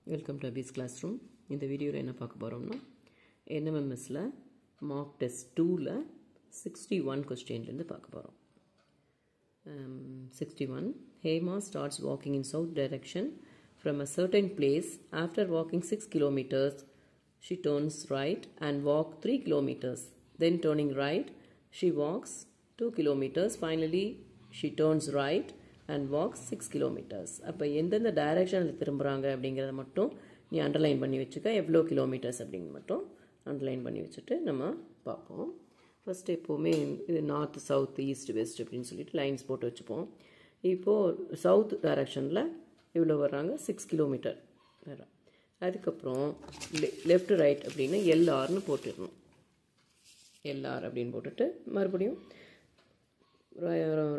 Welcome to Abhi's Classroom. In the video, என்ன பார்க்க போறோம்னா NMMSல mock test 2ல 61 questionல இருந்து பார்க்க போறோம். 61 Hema starts walking in south direction from a certain place. After walking 6 kilometers, she turns right and walk 3 kilometers. Then turning right, she walks 2 kilometers. Finally, she turns right and walks 6 kilometers. அப்போ எந்தெந்த டைரக்ஷனில் திரும்புகிறாங்க அப்படிங்கிறத மட்டும் நீ underline பண்ணி வச்சுக்க. எவ்வளோ kilometres அப்படிங்கிறது மட்டும் அண்டர்லைன் பண்ணி வச்சுட்டு நம்ம பார்ப்போம். ஃபஸ்ட்டு எப்போவுமே இது நார்த் சவுத் ஈஸ்ட் வெஸ்ட் அப்படின்னு சொல்லிட்டு லைன்ஸ் போட்டு வச்சுப்போம். இப்போது சவுத் டைரக்ஷனில் இவ்வளோ வர்றாங்க 6 கிலோமீட்டர் வர்றாங்க. அதுக்கப்புறம் லெஃப்ட் ரைட் அப்படின்னு எல்ஆர்னு போட்டுடணும். எல்ஆர் அப்படின்னு போட்டுட்டு மறுபடியும்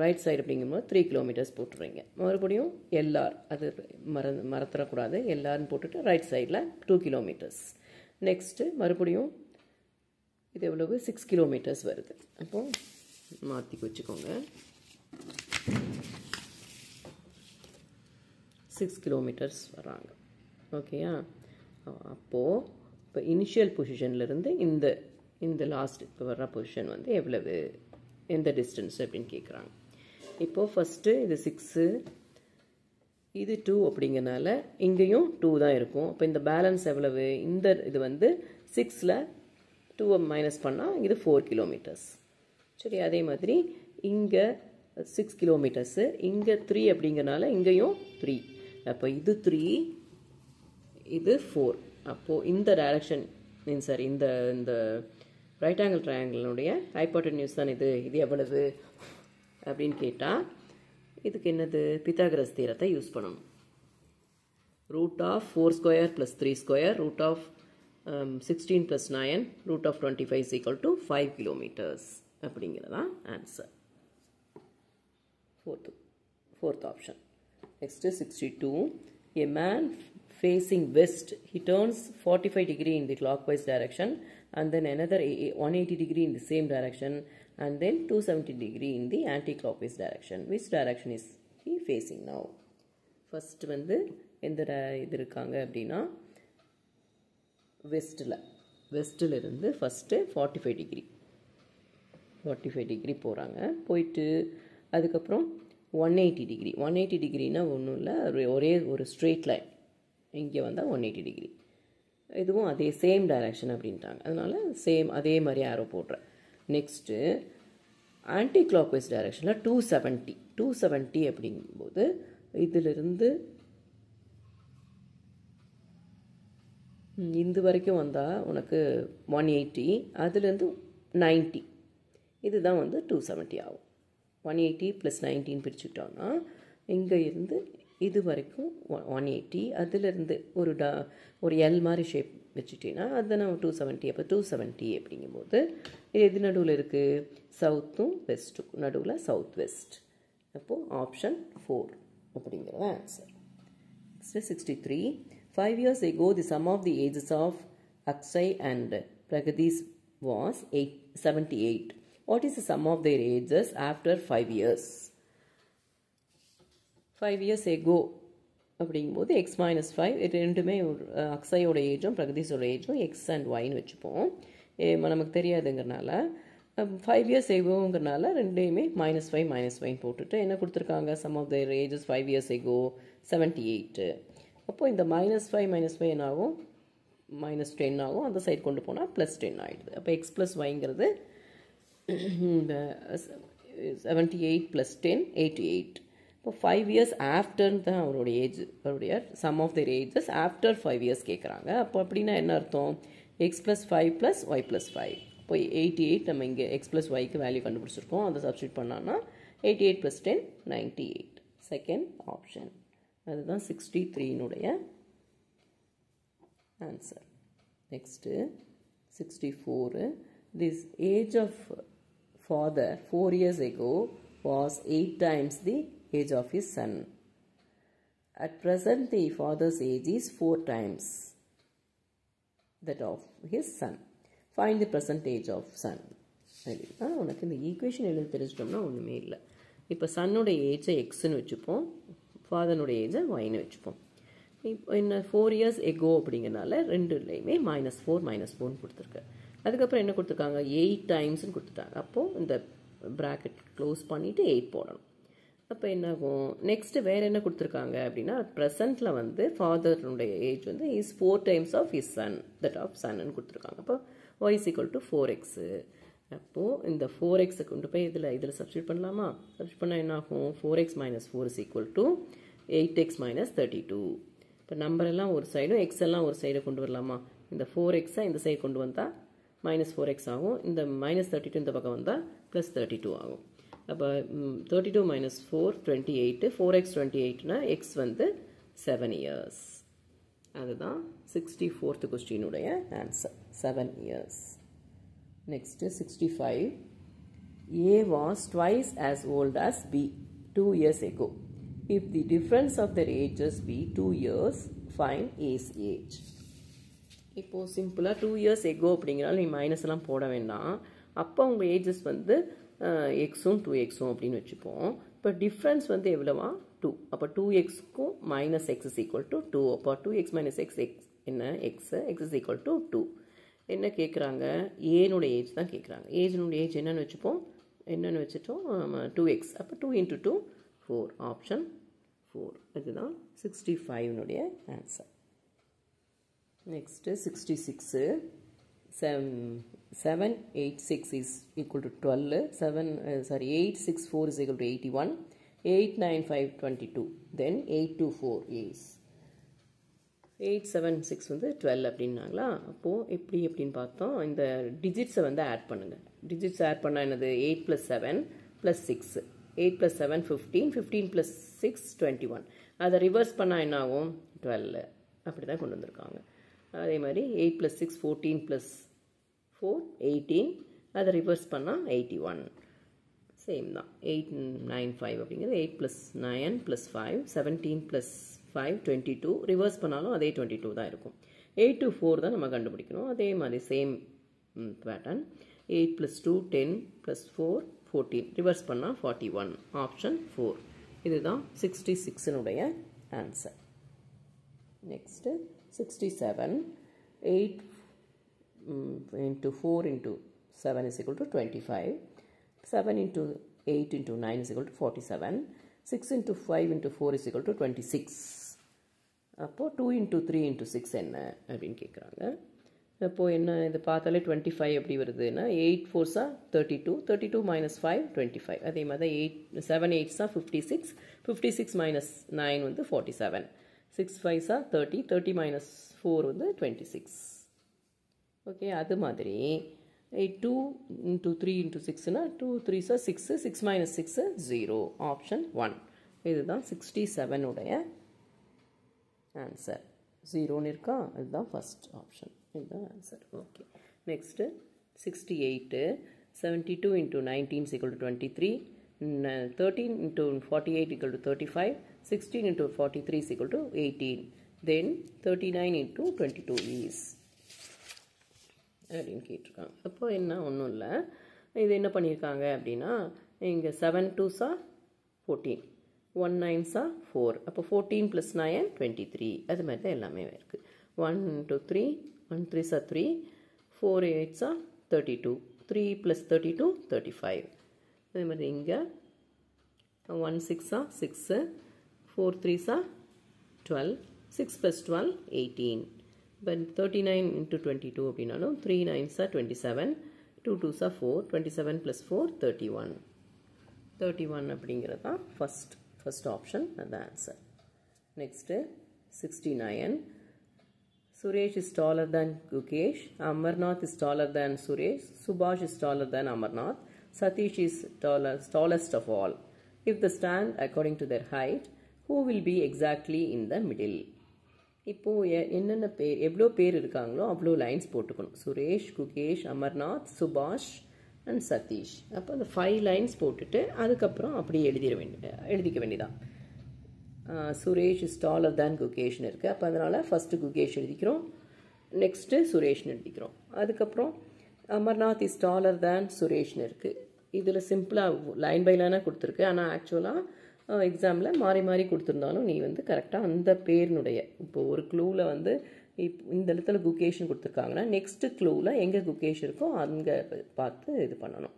ரைட் சைடு அப்படிங்கும்போது 3 கிலோமீட்டர்ஸ் போட்டுறீங்க. மறுபடியும் எல்ஆர் அது மறந்துடக்கூடாது. எல்ஆர்னு போட்டுட்டு ரைட் சைடில் 2 கிலோமீட்டர்ஸ். நெக்ஸ்ட்டு மறுபடியும் இது எவ்வளவு 6 கிலோமீட்டர்ஸ் வருது. அப்போது மாற்றி வச்சுக்கோங்க. 6 கிலோமீட்டர்ஸ் வராங்க. ஓகேயா? அப்போது இப்போ இனிஷியல் பொசிஷன்லேருந்து இந்த லாஸ்ட் இப்போ வர்ற பொசிஷன் வந்து எவ்வளவு எந்த டிஸ்டன்ஸ் அப்படின்னு கேட்குறாங்க. இப்போது ஃபஸ்ட்டு இது 6 இது 2 அப்படிங்கிறனால இங்கேயும் 2 தான் இருக்கும். அப்போ இந்த பேலன்ஸ் எவ்வளவு? இந்த இது வந்து 6ல் 2 மைனஸ் பண்ணால் இது 4 கிலோமீட்டர்ஸ். சரி, அதே மாதிரி இங்கே 6 கிலோமீட்டர்ஸு, இங்கே 3 அப்படிங்கிறனால இங்கேயும் 3. அப்போ இது 3 இது 4. அப்போது இந்த டைரக்ஷன் சாரி இந்த ரைட் ஆங்கிள் ட்ரையாங்கிளுடைய ஹைப்போட்டென்யூஸ் தான் இது எவ்வளவு அப்படின்னு கேட்டால் இதுக்கு என்னது பித்தாகரஸ் தியரத்தை யூஸ் பண்ணணும். Root of 4 square plus 3 square root of 16 plus 9 root of 25 is equal to 5 kilometres அப்படிங்கிறதான் answer. Fourth option. Next 62 a man facing west, he turns 45 degree in the clockwise direction and then another 180 degree in the same direction and then 270 degree in the anti-clockwise direction. Which direction is he facing now? First வந்து எந்த இது இருக்காங்க அப்படின்னா வெஸ்ட்டில் இருந்து first 45 degree போகிறாங்க. போயிட்டு அதுக்கப்புறம் 180 டிகிரினா ஒன்றும் இல்லை, ஒரே ஒரு ஸ்ட்ரெயிட் லைன். இங்கே வந்தால் 180 டிகிரி. இதுவும் அதே சேம் டைரக்ஷன் அப்படின்ட்டாங்க. அதனால் சேம் அதே மாதிரி ஆரோ போடுறேன். நெக்ஸ்ட்டு ஆன்டி கிளாக்வைஸ் டைரக்ஷனில் 270 அப்படிங்கும்போது இதிலிருந்து இந்த வரைக்கும் வந்தால் உனக்கு 180, அதுலேருந்து 90, இதுதான் வந்து 270 ஆகும். 180 + 19 பிரிச்சுக்கிட்டோம்னா இங்கே இருந்து இது வரைக்கும் 180, அதிலிருந்து ஒரு எல் மாதிரி ஷேப் வச்சுட்டீங்கன்னா அதை நம்ம 270. அப்போ 270 அப்படிங்கும்போது இது எது நடுவில் இருக்குது? சவுத்தும் வெஸ்ட்டும் நடுவில் சவுத் வெஸ்ட். அப்போது ஆப்ஷன் 4 அப்படிங்கிறது answer. Next 63 5 years ago the sum of the ages of Akshay and Pragadis was 78. What is the sum of their ages after 5 years? 5 years ago அப்படிங்கும்போது எக்ஸ் மைனஸ் 5 இது ரெண்டுமே அக்ஸையோட ஏஜும் பிரகதீஸோட ஏஜும் எக்ஸ் அண்ட் ஒய்ன்னு வச்சுப்போம். நமக்கு தெரியாதுங்கிறனால 5 years agoங்கிறனால ரெண்டையுமே -5 போட்டுட்டு என்ன கொடுத்துருக்காங்க? Sum of their ages 5 years ago 78. அப்போது இந்த -5 என்ன ஆகும்? -10 ஆகும். அந்த சைடு கொண்டு போனால் +10 ஆகிடுது. அப்போ எக்ஸ் ப்ளஸ் ஒய்ங்கிறது 78 + 10 88. இப்போ 5 years ஆஃப்டர் தான் அவருடைய ஏஜ், அவருடைய sum of their ages after 5 years கேட்குறாங்க. அப்போ அப்படின்னா என்ன அர்த்தம்? X plus 5 + y + 5. இப்போ 88 நம்ம இங்கே எக்ஸ் ப்ளஸ் ஒய்க்கு வேல்யூ கண்டுபிடிச்சிருக்கோம். அதை சப்ஸ்டியூட் பண்ணோன்னா 88 + 10 98. Second option. அதுதான் 63னுடைய answer. Next 64 this age of father 4 years ago was 8 times the age of his son. At present the father's age is 4 times that of his son. Find the present age of son. உனக்கு இந்த equation எழுதி தெரிஞ்சிட்டோம்னா ஒன்றுமே இல்லை. இப்போ சன்னோட ஏஜை எக்ஸ்ன்னு வச்சுப்போம், ஃபாதர்னுடைய ஏஜை ஒய்ன்னு வச்சுப்போம். இப்போ என்ன 4 years ago அப்படிங்கிறனால ரெண்டுலேயுமே -4 -4 கொடுத்துருக்கு. அதுக்கப்புறம் என்ன கொடுத்துருக்காங்க 8 டைம்ஸ்னு கொடுத்துட்டாங்க. அப்போது இந்த ப்ராக்கெட் க்ளோஸ் பண்ணிவிட்டு 8 போடணும். அப்போ என்னாகும் நெக்ஸ்ட்டு வேறு என்ன கொடுத்துருக்காங்க அப்படின்னா ப்ரெசண்ட்டில் வந்து ஃபாதருடைய ஏஜ் வந்து is 4 times of his son that of sonன்னு கொடுத்துருக்காங்க. அப்போ y is equal to 4x. அப்போது இந்த 4x கொண்டு போய் இதில் சப்ஸ்டியூட் பண்ணலாமா? சப்ஸ்டியூட் பண்ணால் என்னாகும் 4x - 4 is equal to 8x - 32. இப்போ நம்பர் எல்லாம் ஒரு சைடும் எக்ஸ் எல்லாம் ஒரு சைடு கொண்டு வரலாமா? இந்த 4x இந்த சைடு கொண்டு வந்தால் -4x ஆகும். இந்த -32 இந்த பக்கம் வந்தால் +32 ஆகும். அப்போ 32 - 4 28, 4x 28னா எக்ஸ் வந்து 7 years. அதுதான் 64th கொஸ்டினுடைய answer 7 years. Next 65. A was twice as old as B 2 years ago. If the difference of their ages be 2 years, find A's age. இப்போது சிம்பிளாக 2 years ago அப்படிங்கிறனால நீ மைனஸ் எல்லாம் போட வேண்டாம். அப்போ உங்கள் ஏஜஸ் வந்து எக்ஸும் 2xும் அப்படின்னு வச்சுப்போம். இப்போ டிஃப்ரென்ஸ் வந்து எவ்வளவா 2. அப்போ 2xக்கும் -x is equal to 2. அப்போ 2x - x என்ன x is equal to 2. என்ன கேட்குறாங்க ஏனுடைய ஏஜ் தான் கேட்குறாங்க. ஏஜினுடைய ஏஜ் என்னென்னு வச்சுப்போம் என்னென்னு வச்சுட்டோம் 2x. அப்போ 2 × 2 4. ஆப்ஷன் 4. இதுதான் 65னுடைய answer. Next 66. 786 is equal to 12. 864 is equal to 81. 895 22. Then 824 is 876 வந்து 12 அப்படின்னாங்களா? அப்போது எப்படி எப்படின்னு பார்த்தோம் இந்த டிஜிட்ஸை வந்து ஆட் பண்ணுங்கள். டிஜிட்ஸ் ஆட் பண்ணால் என்னது 8 + 7 + 6. 8 + 7 15. 15 + 6 21. அதை ரிவர்ஸ் பண்ணால் என்ன ஆகும் 12. அப்படி தான் கொண்டு வந்திருக்காங்க. அதே மாதிரி 8 + 6 14 + 4 18. அதை ரிவர்ஸ் பண்ணால் 81. சேம் தான் 895 அப்படிங்கிறது 8 + 9 + 5 17 + 5 22. ரிவர்ஸ் பண்ணாலும் அதே 22 தான் இருக்கும். 824 தான் நம்ம கண்டுபிடிக்கணும். அதே மாதிரி சேம் பேட்டர்ன் 8 + 2 10 + 4 14. ரிவர்ஸ் பண்ணால் 41. ஆப்ஷன் 4. இதுதான் 66னுடைய answer. Next 67. 8 × 4 × 7 is equal to 25. 7 × 8 × 9 is equal to 47. 6 × 5 × 4 is equal to 26. அப்போது 2 × 3 × 6 என்ன அப்படின்னு கேட்குறாங்க. அப்போது என்ன இது பார்த்தாலே 25 எப்படி வருதுன்னா 8 4s are 32. 32 - 5 25. அதே மாதிரி 7 8s are 56. 56 - 9 வந்து 47. 6 5s are 30. 30 - 4 வந்து 26. ஓகே, அது மாதிரி 2 × 3 × 6னா 2 3s are 6. 6 - 6 0. ஆப்ஷன் 1. இதுதான் 67னுடைய ஆன்சர். 0ன்னு இருக்கா? அதுதான் ஃபஸ்ட் ஆப்ஷன். இதுதான் answer. Okay, next 68. 72 × 19 is equal to 23. 13 × 48 equal to 35. 16 × 43 is equal to 18. Then 39 × 22 is அப்படின்னு கேட்டிருக்காங்க. அப்போ என்ன ஒன்றும் இல்லை, இது என்ன பண்ணியிருக்காங்க அப்படின்னா இங்கே 7 2s are 14. 1 9s are 4. அப்போ 14 + 9 23. அது மாதிரி தான் எல்லாமே இருக்குது. 1 2 3 1 3s are 3. 4 8s are 32. 3 + 32 35. அதே மாதிரி இங்கே 1 6s are 6. 4 3s are 12. 6 + 12 18. But 39 × 22 அப்படின்னாலும் 3 9s are 27. 2 2s are 4. 27 + 4 31. 31 அப்படிங்கிறது தான் ஃபஸ்ட் ஆப்ஷன். அது answer. Next 69. Suresh is taller than Gukesh. Amarnath is taller than Suresh. Subhash is taller than Amarnath. Satish is tallest of all. If they stand according to their height, who will be exactly in the middle? இப்போது என்னென்ன பேர் எவ்வளோ பேர் இருக்காங்களோ அவ்வளோ lines போட்டுக்கணும். சுரேஷ், குகேஷ், அமர்நாத், சுபாஷ் and Satish. அப்போ அந்த 5 லைன்ஸ் போட்டுட்டு அதுக்கப்புறம் அப்படி எழுதிக்க வேண்டியதான். சுரேஷ் இஸ் டாலர் தேன் குகேஷ்னு இருக்குது. அப்போ அதனால் ஃபஸ்ட்டு குகேஷ் எழுதிக்கிறோம், நெக்ஸ்ட்டு சுரேஷ்னு எழுதிக்கிறோம். அதுக்கப்புறம் அமர்நாத் இஸ் டாலர் தேன் சுரேஷ்னு இருக்குது. இதில் சிம்பிளாக லைன் பை லைனாக கொடுத்துருக்கு. ஆனால் ஆக்சுவலாக எக்ஸாமில் மாறி மாறி கொடுத்துருந்தாலும் நீ வந்து கரெக்டாக அந்த பேரினுடைய இப்போ ஒரு க்ளூவில் வந்து இந்த இடத்துல குக்கேஷன் கொடுத்துருக்காங்கன்னா நெக்ஸ்ட்டு க்ளூவில் எங்கே குக்கேஷ் இருக்கோ அங்கே பார்த்து இது பண்ணணும்.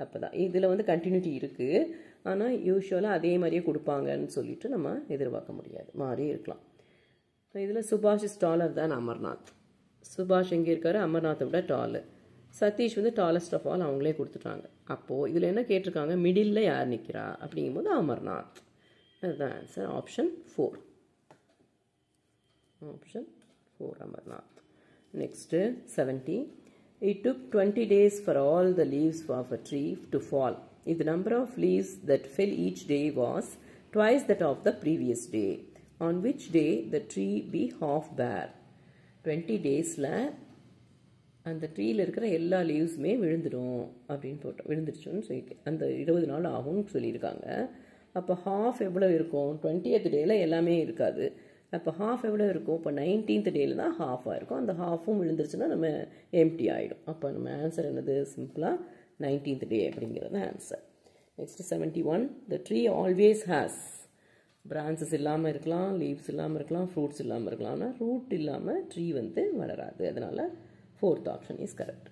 அப்போ தான் இதில் வந்து கண்டினியூட்டி இருக்குது. ஆனால் யூஸ்வலாக அதே மாதிரியே கொடுப்பாங்கன்னு சொல்லிட்டு நம்ம எதிர்பார்க்க முடியாது, மாறி இருக்கலாம். இதில் சுபாஷ் இஸ் டாலர் தான் அமர்நாத். சுபாஷ் எங்கே இருக்காரு? அமர்நாத்தை விட டாலு. சதீஷ் வந்து டாலஸ்ட் ஆஃப் ஆல் அவங்களே கொடுத்துட்டாங்க. அப்போது இதில் என்ன கேட்டிருக்காங்க? மிடில் யார் நிற்கிறா அப்படிங்கும்போது அமர்நாத். அதுதான் answer. Option 4. Option 4 Amarnath. Next 70. It took 20 days for all the leaves of a tree to fall. If the number of leaves that fell each day was twice that of the previous day, on which day the tree be half bare? 20 daysல அந்த ட்ரீயில் இருக்கிற எல்லா லீவ்ஸுமே விழுந்துடும் அப்படின்னு போட்டோம். விழுந்துருச்சுன்னு சொல்லிட்டு அந்த 20 நாள் ஆகும்னு சொல்லியிருக்காங்க. அப்போ ஹாஃப் எவ்வளோ இருக்கும்? 20th டேயில் எல்லாமே இருக்காது. அப்போ ஹாஃப் எவ்வளோ இருக்கும்? இப்போ 19th டேயில் தான் ஹாஃபாக இருக்கும். அந்த ஹாஃபும் விழுந்துருச்சுன்னா நம்ம எம்டி ஆகிடும். அப்போ நம்ம ஆன்சர் என்னது? சிம்பிளாக 19th டே அப்படிங்கிறது answer. Next 71. The tree always has branches இல்லாமல் இருக்கலாம், லீவ்ஸ் இல்லாமல் இருக்கலாம், ஃப்ரூட்ஸ் இல்லாமல் இருக்கலாம். ஆனால் ரூட் இல்லாமல் ட்ரீ வந்து வளராது. அதனால் 4th option is correct.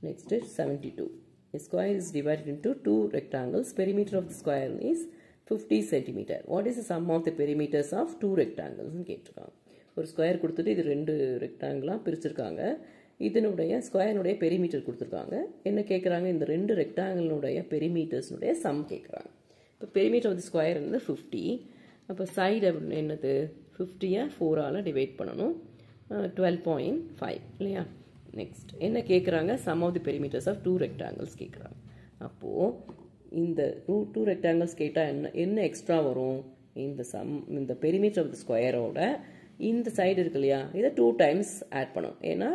Next is 72. A square is divided into 2 rectangles. Perimeter of the square is 50 cm. What is the sum of the perimeters of 2 rectangles? கேட்டிருக்காங்க. ஒரு ஸ்கொயர் கொடுத்துட்டு இது 2 ரெக்டாங்கிளாக பிரிச்சிருக்காங்க. இதனுடைய ஸ்கொயருடைய பெரிமீட்டர் கொடுத்துருக்காங்க. என்ன கேட்குறாங்க? இந்த 2 ரெக்டாங்கிளுடைய பெரிமீட்டர்ஸ்னுடைய சம் கேட்குறாங்க. இப்போ பெரிமீட்டர் ஆஃப் தி ஸ்கொயர் வந்து 50. அப்போ சைடு என்னது? 50யை 4ஆல் டிவைட் பண்ணணும். 12.5 இல்லையா? நெக்ஸ்ட் என்ன கேட்குறாங்க? Sum of the perimeters of 2 rectangles கேட்குறாங்க. அப்போது இந்த 2 ரெக்டாங்கிள்ஸ் கேட்டால் என்ன எக்ஸ்ட்ரா வரும்? இந்த பெரிமீட்டர் ஆஃப் தி ஸ்கொயரோட இந்த சைடு இருக்கு இல்லையா, இதை 2 times ஆட் பண்ணணும். ஏன்னா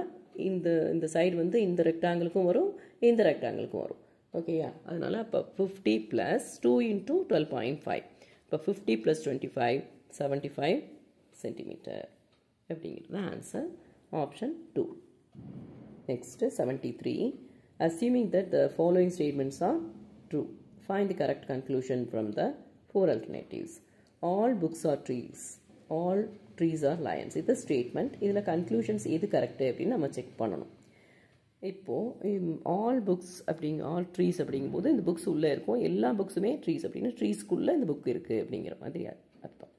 இந்த சைடு வந்து இந்த ரெக்டாங்கிளுக்கும் வரும், இந்த ரெக்டாங்கிளுக்கும் வரும். ஓகேயா? அதனால அப்போ 50 + 2 × 12.5. இப்போ 50 + 25 75 சென்டிமீட்டர் அப்படிங்கிறது answer. Option 2. Next 73. Assuming that the following statements are true, find the correct conclusion from the 4 alternatives. All books are trees. All trees are lions. இது ஸ்டேட்மெண்ட். இதில் கன்க்ளூஷன்ஸ் எது கரெக்டு அப்படின்னு நம்ம செக் பண்ணணும். இப்போது ஆல் புக்ஸ் ஆல் ட்ரீஸ் அப்படிங்கும்போது இந்த books உள்ளே இருக்கும். எல்லா புக்ஸுமே ட்ரீஸ் அப்படின்னு ட்ரீஸ்க்குள்ளே இந்த புக் இருக்குது அப்படிங்கிற மாதிரி அர்த்தம்.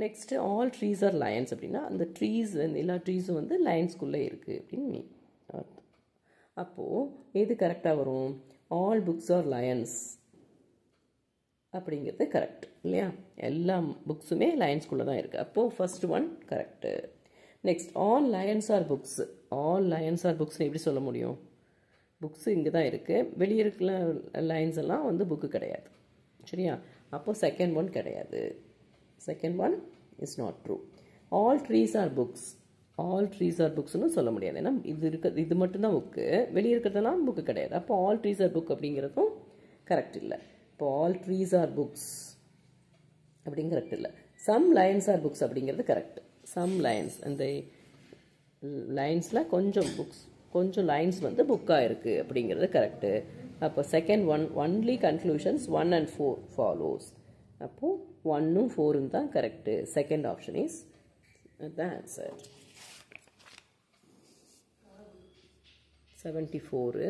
Next all trees R Lions அப்படின்னா அந்த ட்ரீஸ் எல்லா ட்ரீஸும் வந்து லயன்ஸ்குள்ளே இருக்குது அப்படின்னு அர்த்தம். அப்போது எது கரெக்டாக வரும்? ஆல் புக்ஸ் ஆர் லயன்ஸ் அப்படிங்கிறது கரெக்ட் இல்லையா? எல்லா புக்ஸுமே லயன்ஸ்குள்ளே தான் இருக்குது. அப்போது first one correct. Next all lions are books. All lions are புக்ஸ்னு எப்படி சொல்ல முடியும்? புக்ஸு இங்கே தான் இருக்குது, வெளியே இருக்கிற லைன்ஸ் எல்லாம் வந்து புக்கு கிடையாது. சரியா? அப்போது செகண்ட் ஒன் கிடையாது. Second one is not true. All trees are books. All trees are புக்ஸ்னு சொல்ல முடியாது. ஏன்னா இது மட்டும்தான் புக்கு, வெளியே இருக்கிறதெல்லாம் புக்கு கிடையாது. அப்போ ஆல் ட்ரீஸ் ஆர் புக் அப்படிங்கிறதும் கரெக்ட் இல்லை. இப்போ ஆல் ட்ரீஸ் ஆர் புக்ஸ் அப்படிங்க கரெக்ட் இல்லை. சம் லைன்ஸ் ஆர் புக்ஸ் அப்படிங்கிறது கரெக்ட். சம் லைன்ஸ், அந்த லைன்ஸில் கொஞ்சம் லைன்ஸ் வந்து புக்காக இருக்குது அப்படிங்கிறது கரெக்டு. அப்போ second one only conclusions 1 and 4 follows. அப்போது 1ம் 4ம் தான் correct. Second option is the answer. 74.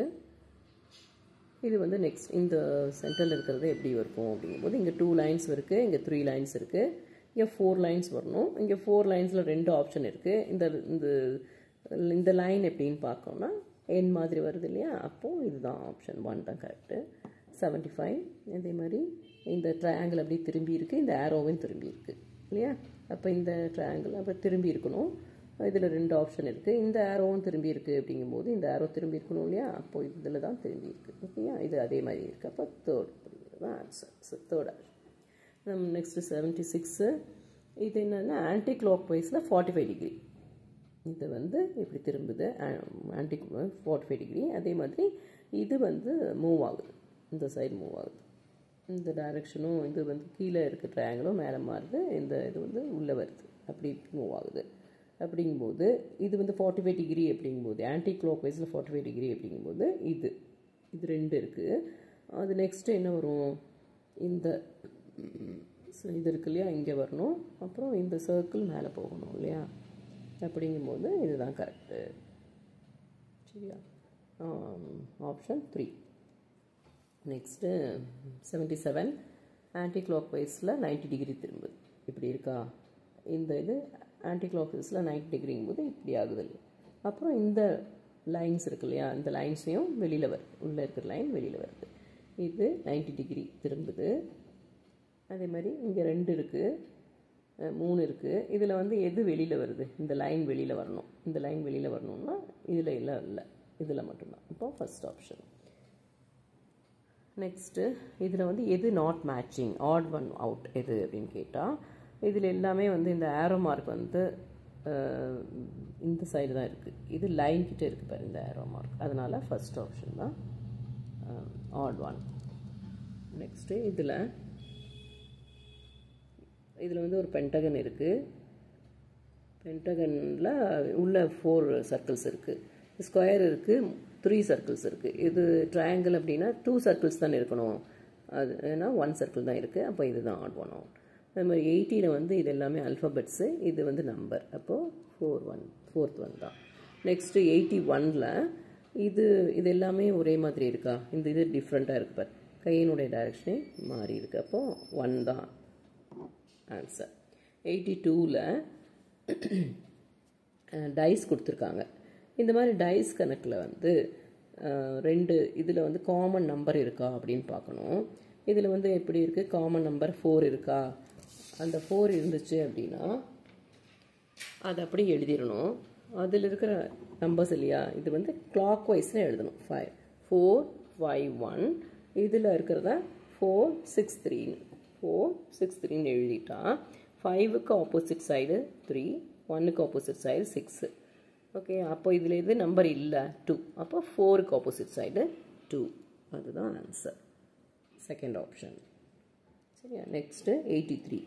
இது வந்து நெக்ஸ்ட் இந்த சென்டரில் இருக்கிறது எப்படி இருக்கும் அப்படிங்கும்போது இங்கே 2 lines இருக்குது, இங்கே 3 lines இருக்குது, இங்கே 4 lines வரணும். இங்கே 4 linesல 2 ஆப்ஷன் இருக்குது. இந்த லைன் எப்படின்னு பார்க்கோம்னா என் மாதிரி வருது இல்லையா? அப்போது இதுதான் ஆப்ஷன் 1 தான் கரெக்டு. 75. இதே மாதிரி இந்த ட்ரையாங்கிள் அப்படி திரும்பி இருக்குது, இந்த ஆரோவும் திரும்பி இருக்குது இல்லையா? அப்போ இந்த ட்ரையாங்கிள் அப்போ திரும்பி இருக்கணும். இதில் 2 ஆப்ஷன் இருக்குது. இந்த ஆரோவும் திரும்பி இருக்குது அப்படிங்கும்போது இந்த ஆரோ திரும்பி இருக்கணும் இல்லையா? அப்போது இதில் தான் திரும்பி இருக்குது. ஓகேயா? இது அதே மாதிரி இருக்குது. அப்போ தேர்ட் அப்படிங்கிறது தான் ஆன்சர். Third option. நெக்ஸ்ட்டு 76. இது என்னென்னா ஆன்டி கிளாக் வைஸில் 45 டிகிரி. இது வந்து இப்படி திரும்புது, ஆன்டி 45 டிகிரி. அதே மாதிரி இது வந்து மூவ் ஆகுது, இந்த சைடு மூவ் ஆகுது. இந்த டைரெக்ஷனும் இது வந்து கீழே இருக்க ட்ரையாங்கிளும் மேலே மாறுது, இந்த இது வந்து உள்ளே வருது, அப்படி மூவ் ஆகுது. அப்படிங்கும்போது இது வந்து 45 டிகிரி அப்படிங்கும்போது ஆன்டி கிளாக் வைஸில் 45 டிகிரி அப்படிங்கும்போது இது 2 இருக்குது. அது நெக்ஸ்ட்டு என்ன வரும்? ஸோ இது இருக்கு இல்லையா, இங்கே வரணும், அப்புறம் இந்த சர்க்கிள் மேலே போகணும் இல்லையா, அப்படிங்கும்போது இதுதான் கரெக்டு. சரியா? ஆப்ஷன் 3. நெக்ஸ்ட்டு 77 ஆன்டி கிளாக் வைஸில் 90 டிகிரி திரும்புது. இப்படி இருக்கா? இந்த இது ஆன்டி கிளாக் வைஸில் 90 டிகிரிங்கும்போது இப்படி ஆகுது இல்லையா. அப்புறம் இந்த லைன்ஸ் இருக்கு இல்லையா, இந்த லைன்ஸையும் வெளியில் வருது, உள்ளே இருக்கிற லைன் வெளியில் வருது. இது 90 டிகிரி திரும்புது. அதே மாதிரி இங்கே 2 இருக்குது, 3 இருக்குது. இதில் வந்து எது வெளியில் வருது? இந்த லைன் வெளியில் வரணும். இந்த லைன் வெளியில் வரணும்னா இதில் எல்லாம் இல்லை, இதில் மட்டும்தான். இப்போ ஃபர்ஸ்ட் ஆப்ஷன். நெக்ஸ்ட்டு இதில் வந்து எது not matching, odd one out எது அப்படின்னு கேட்டால், இதில் எல்லாமே வந்து இந்த ஆரோ மார்க் வந்து இந்த சைடு தான் இருக்குது. இது லைன் கிட்டே இருக்குது பாரு இந்த ஆரோ மார்க். அதனால் ஃபர்ஸ்ட் ஆப்ஷன் தான் ஆட் ஒன். நெக்ஸ்ட்டு இதில் வந்து ஒரு பென்டகன் இருக்குது. பென்டகனில் உள்ள 4 சர்க்கிள்ஸ் இருக்குது. ஸ்கொயர் இருக்குது, 3 சர்க்கிள்ஸ் இருக்குது. இது ட்ரையாங்கிள் அப்படின்னா 2 சர்க்கிள்ஸ் தான் இருக்கணும். அது ஏன்னா 1 சர்க்கிள் தான் இருக்குது. அப்போ இதுதான் ஆட் ஒன் அவுட். அது மாதிரி 80 வந்து இது எல்லாமே அல்ஃபபெட்ஸு, இது வந்து நம்பர். அப்போது 4th ஒன் தான். நெக்ஸ்ட்டு 81ல் இது எல்லாமே ஒரே மாதிரி இருக்கா? இந்த இது டிஃப்ரெண்ட்டாக இருக்கு பார், கையினுடைய டைரக்ஷனே மாறி இருக்குது. அப்போது 1 தான் ஆன்சர். 82ல் டைஸ் கொடுத்துருக்காங்க. இந்த மாதிரி டைஸ் கணக்கில் வந்து 2 இதில் வந்து காமன் நம்பர் இருக்கா அப்படின்னு பார்க்கணும். இதில் வந்து எப்படி இருக்குது? காமன் நம்பர் 4 இருக்கா? அந்த 4 இருந்துச்சு அப்படின்னா அதை அப்படி எழுதிடணும். அதில் இருக்கிற நம்பர்ஸ் இல்லையா, இது வந்து கிளாக் வைஸில் எழுதணும். 5 4 5 1. இதில் இருக்கிறத 4 6 3 4 6 3ன்னு எழுதிட்டா 5க்கு ஆப்போசிட் சைடு 3, 1க்கு ஆப்போசிட் சைடு 6. ஓகே, அப்போ இதில் இது நம்பர் இல்லை 2. அப்போ 4க்கு ஆப்போசிட் சைடு 2. அதுதான் ஆன்சர், செகண்ட் ஆப்ஷன். சரியா? நெக்ஸ்ட்டு 83.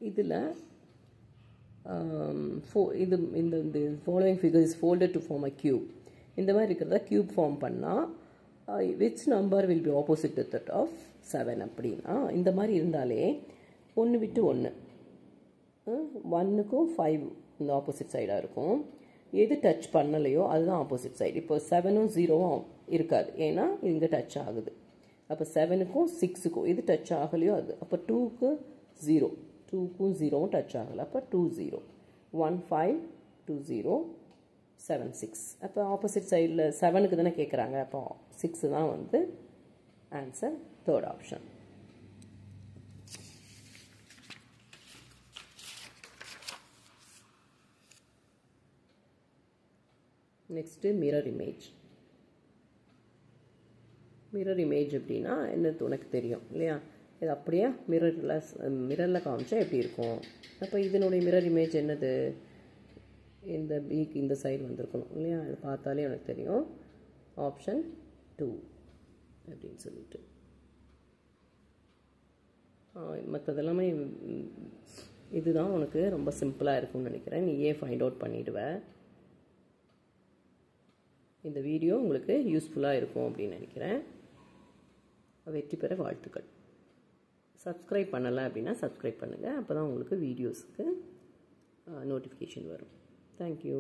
இதில் இது இந்த following figure is folded to form a cube. இந்த மாதிரி இருக்கிறத கியூப் ஃபார்ம் பண்ணால் which number will be opposite that of 7 அப்படின்னா, இந்த மாதிரி இருந்தாலே 1 விட்டு 1, 1க்கும் 5 இந்த ஆப்போசிட் சைடாக இருக்கும். எது டச் பண்ணலையோ அதுதான் ஆப்போசிட் சைடு. இப்போ 7ம் 0வும் இருக்காது, ஏன்னா இங்கே டச் ஆகுது. அப்போ 7க்கும் 6க்கும் எது டச் ஆகலையோ அது. அப்போ 2க்கு 0, 2க்கும் 0வும் டச் ஆகலை. அப்போ 2 0 1 5 2 0 7 6. அப்போ ஆப்போசிட் சைடில் 7க்கு தானே கேட்குறாங்க. அப்போ 6 தான் வந்து answer, third option. Next mirror image. Mirror image அப்படின்னா என்னது உனக்கு தெரியும் இல்லையா? இது அப்படியே மிரரில் காமிச்சா எப்படி இருக்கும்? அப்போ இதனுடைய மிரர் இமேஜ் என்னது? இந்த பீக் இந்த சைடு வந்திருக்கணும் இல்லையா? அது பார்த்தாலே எனக்கு தெரியும். ஆப்ஷன் 2 அப்படின்னு சொல்லிட்டு. மற்றதெல்லாமே இதுதான் உனக்கு ரொம்ப சிம்பிளாக இருக்கும்னு நினைக்கிறேன். நீயே ஃபைண்ட் அவுட் பண்ணிவிடுவேன். இந்த வீடியோ உங்களுக்கு யூஸ்ஃபுல்லாக இருக்கும் அப்படின்னு நினைக்கிறேன். வெற்றி பெற வாழ்த்துக்கள். சப்ஸ்கிரைப் பண்ணலை அப்படின்னா சப்ஸ்கிரைப் பண்ணுங்கள். அப்போ தான் உங்களுக்கு வீடியோஸுக்கு நோட்டிஃபிகேஷன் வரும். தேங்க்யூ.